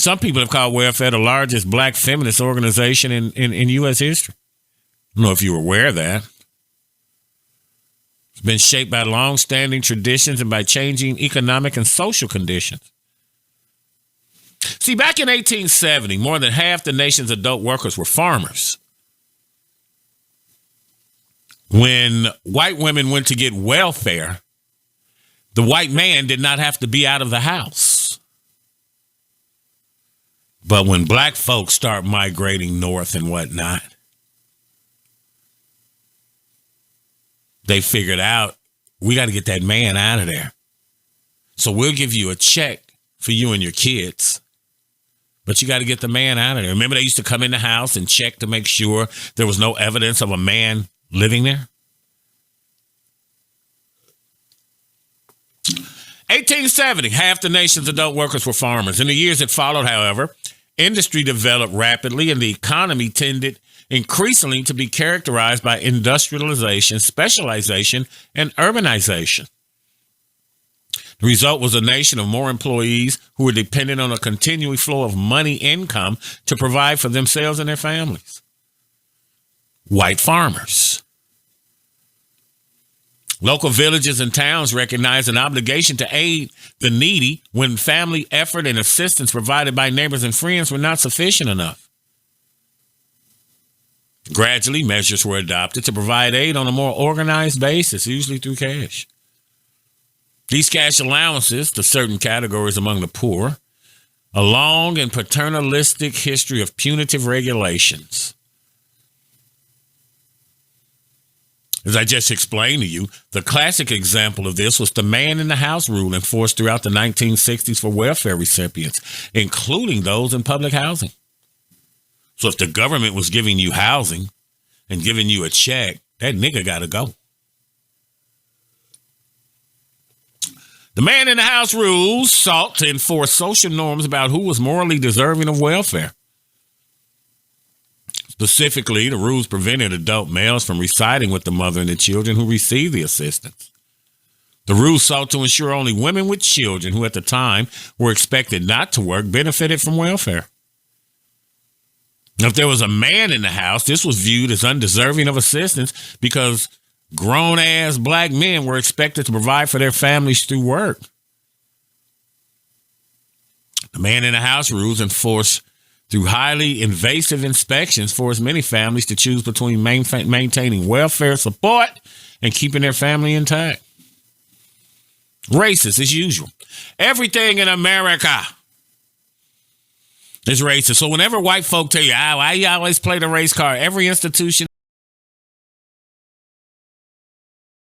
Some people have called welfare the largest black feminist organization in U.S. history. I don't know if you were aware of that. It's been shaped by long-standing traditions and by changing economic and social conditions. See, back in 1870, more than half the nation's adult workers were farmers. When white women went to get welfare, the white man did not have to be out of the house. But when black folks start migrating north and whatnot, they figured out, we got to get that man out of there. So we'll give you a check for you and your kids, but you got to get the man out of there. Remember, they used to come in the house and check to make sure there was no evidence of a man living there? 1870, half the nation's adult workers were farmers. In the years that followed, however, industry developed rapidly and the economy tended increasingly to be characterized by industrialization, specialization, and urbanization. The result was a nation of more employees who were dependent on a continual flow of money income to provide for themselves and their families. White farmers. Local villages and towns recognized an obligation to aid the needy when family effort and assistance provided by neighbors and friends were not sufficient enough. Gradually, measures were adopted to provide aid on a more organized basis, usually through cash. These cash allowances to certain categories among the poor, a long and paternalistic history of punitive regulations. As I just explained to you, the classic example of this was the man in the house rule enforced throughout the 1960s for welfare recipients, including those in public housing. So if the government was giving you housing and giving you a check, that nigga got to go. The man in the house rules sought to enforce social norms about who was morally deserving of welfare. Specifically, the rules prevented adult males from residing with the mother and the children who received the assistance. The rules sought to ensure only women with children who at the time were expected not to work benefited from welfare. Now, if there was a man in the house, this was viewed as undeserving of assistance because grown-ass black men were expected to provide for their families through work. The man in the house rules enforced through highly invasive inspections forced many families to choose between maintaining welfare support and keeping their family intact. Racist as usual. Everything in America is racist. So whenever white folk tell you, why you always play the race card, every institution